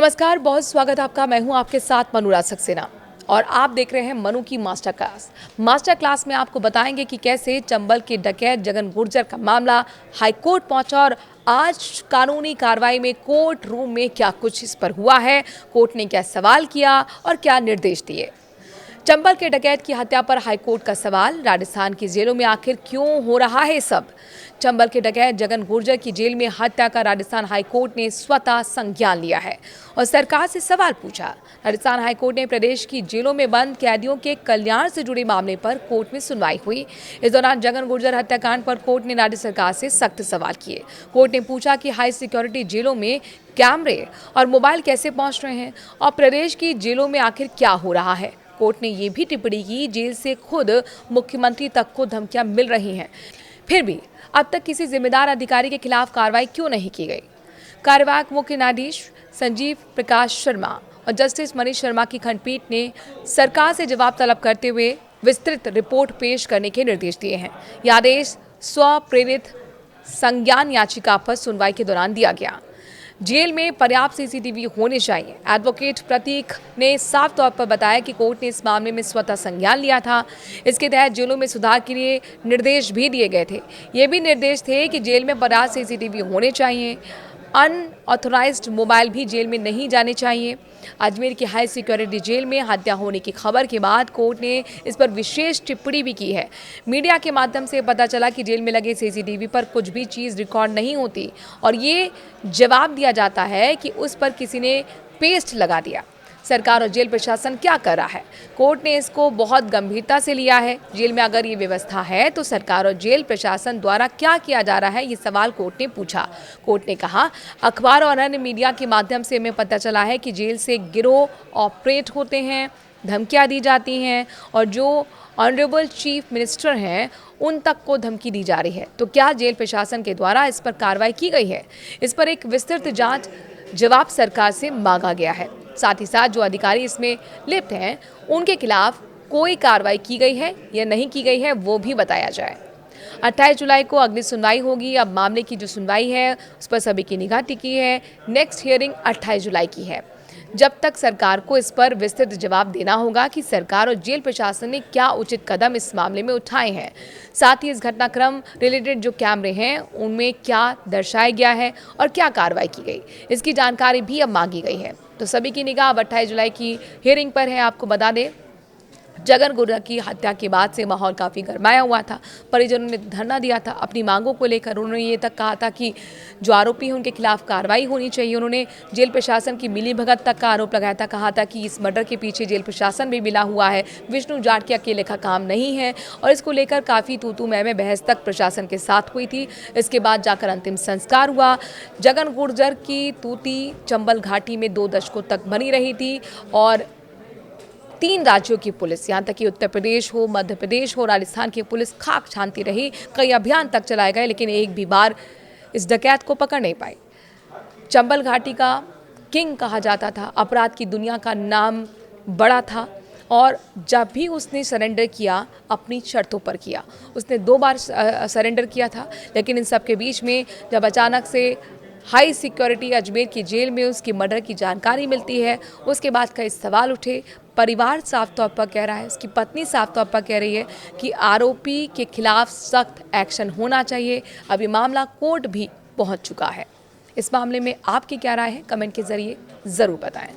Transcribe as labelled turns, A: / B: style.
A: नमस्कार, बहुत स्वागत है आपका। मैं हूं आपके साथ मनोराज सक्सेना और आप देख रहे हैं मनु की मास्टर क्लास। मास्टर क्लास में आपको बताएंगे कि कैसे चंबल के डकैत जगन गुर्जर का मामला हाईकोर्ट पहुंचा और आज कानूनी कार्रवाई में कोर्ट रूम में क्या कुछ इस पर हुआ है, कोर्ट ने क्या सवाल किया और क्या निर्देश दिए। चंबल के डकैत की हत्या पर हाईकोर्ट का सवाल, राजस्थान की जेलों में आखिर क्यों हो रहा है सब। चंबल के डकैत जगन गुर्जर की जेल में हत्या का राजस्थान हाईकोर्ट ने स्वतः संज्ञान लिया है और सरकार से सवाल पूछा। राजस्थान हाईकोर्ट ने प्रदेश की जेलों में बंद कैदियों के कल्याण से जुड़े मामले पर कोर्ट में सुनवाई हुई। इस दौरान जगन गुर्जर हत्याकांड पर कोर्ट ने राज्य सरकार से सख्त सवाल किए। कोर्ट ने पूछा कि हाई सिक्योरिटी जेलों में कैमरे और मोबाइल कैसे पहुंच रहे हैं और प्रदेश की जेलों में आखिर क्या हो रहा है। कोर्ट ने ये भी टिप्पणी की, जेल से खुद मुख्यमंत्री तक को धमकियां मिल रही हैं, फिर भी अब तक किसी जिम्मेदार अधिकारी के खिलाफ कार्रवाई क्यों नहीं की गई। कार्यवाहक मुख्य न्यायाधीश संजीव प्रकाश शर्मा और जस्टिस मनीष शर्मा की खंडपीठ ने सरकार से जवाब तलब करते हुए विस्तृत रिपोर्ट पेश करने के निर्देश दिए हैं। यह आदेश स्वप्रेरित संज्ञान याचिका पर सुनवाई के दौरान दिया गया। जेल में पर्याप्त सीसीटीवी होने चाहिए। एडवोकेट प्रतीक ने साफ तौर पर बताया कि कोर्ट ने इस मामले में स्वतः संज्ञान लिया था। इसके तहत जेलों में सुधार के लिए निर्देश भी दिए गए थे। ये भी निर्देश थे कि जेल में पर्याप्त सीसीटीवी होने चाहिए। अनऑथोराइज्ड मोबाइल भी जेल में नहीं जाने चाहिए। अजमेर की हाई सिक्योरिटी जेल में हत्या होने की खबर के बाद कोर्ट ने इस पर विशेष टिप्पणी भी की है। मीडिया के माध्यम से पता चला कि जेल में लगे सीसीटीवी पर कुछ भी चीज़ रिकॉर्ड नहीं होती और ये जवाब दिया जाता है कि उस पर किसी ने पेस्ट लगा दिया। सरकार और जेल प्रशासन क्या कर रहा है? कोर्ट ने इसको बहुत गंभीरता से लिया है। जेल में अगर ये व्यवस्था है तो सरकार और जेल प्रशासन द्वारा क्या किया जा रहा है, ये सवाल कोर्ट ने पूछा। कोर्ट ने कहा, अखबार और अन्य मीडिया के माध्यम से हमें पता चला है कि जेल से गिरोह ऑपरेट होते हैं, धमकियाँ दी जाती हैं और जो ऑनरेबल चीफ मिनिस्टर हैं उन तक को धमकी दी जा रही है। तो क्या जेल प्रशासन के द्वारा इस पर कार्रवाई की गई है? इस पर एक विस्तृत जांच जवाब सरकार से मांगा गया है। साथ ही साथ जो अधिकारी इसमें लिप्त हैं उनके खिलाफ कोई कार्रवाई की गई है या नहीं की गई है वो भी बताया जाए। 28 जुलाई को अगली सुनवाई होगी। अब मामले की जो सुनवाई है उस पर सभी की निगाह टिकी है। नेक्स्ट हियरिंग 28 जुलाई की है। जब तक सरकार को इस पर विस्तृत जवाब देना होगा कि सरकार और जेल प्रशासन ने क्या उचित कदम इस मामले में उठाए हैं। साथ ही इस घटनाक्रम रिलेटेड जो कैमरे हैं उनमें क्या दर्शाया गया है और क्या कार्रवाई की गई, इसकी जानकारी भी अब मांगी गई है। तो सभी की निगाह अब 28 जुलाई की हियरिंग पर है। आपको बता दें, जगन गुर्जर की हत्या के बाद से माहौल काफ़ी गरमाया हुआ था। परिजनों ने धरना दिया था अपनी मांगों को लेकर। उन्होंने ये तक कहा था कि जो आरोपी हैं उनके खिलाफ कार्रवाई होनी चाहिए। उन्होंने जेल प्रशासन की मिलीभगत तक का आरोप लगाया था। कहा था कि इस मर्डर के पीछे जेल प्रशासन भी मिला हुआ है, विष्णु जाट के अकेले का काम नहीं है और इसको लेकर काफ़ी तू मैं बहस तक प्रशासन के साथ हुई थी। इसके बाद जाकर अंतिम संस्कार हुआ। जगन गुर्जर की तूती चंबल घाटी में 2 दशकों तक बनी रही थी और 3 राज्यों की पुलिस, यहाँ तक कि उत्तर प्रदेश हो, मध्य प्रदेश हो, राजस्थान की पुलिस खाक छानती रही। कई अभियान तक चलाए गए लेकिन एक भी बार इस डकैत को पकड़ नहीं पाई। चंबल घाटी का किंग कहा जाता था, अपराध की दुनिया का नाम बड़ा था और जब भी उसने सरेंडर किया अपनी शर्तों पर किया। उसने 2 बार सरेंडर किया था लेकिन इन सब के बीच में जब अचानक से हाई सिक्योरिटी अजमेर की जेल में उसकी मर्डर की जानकारी मिलती है, उसके बाद कई सवाल उठे। परिवार साफ तौर पर कह रहा है, उसकी पत्नी साफ तौर पर कह रही है कि आरोपी के खिलाफ सख्त एक्शन होना चाहिए। अभी मामला कोर्ट भी पहुंच चुका है। इस मामले में आपकी क्या राय है, कमेंट के जरिए ज़रूर बताएं।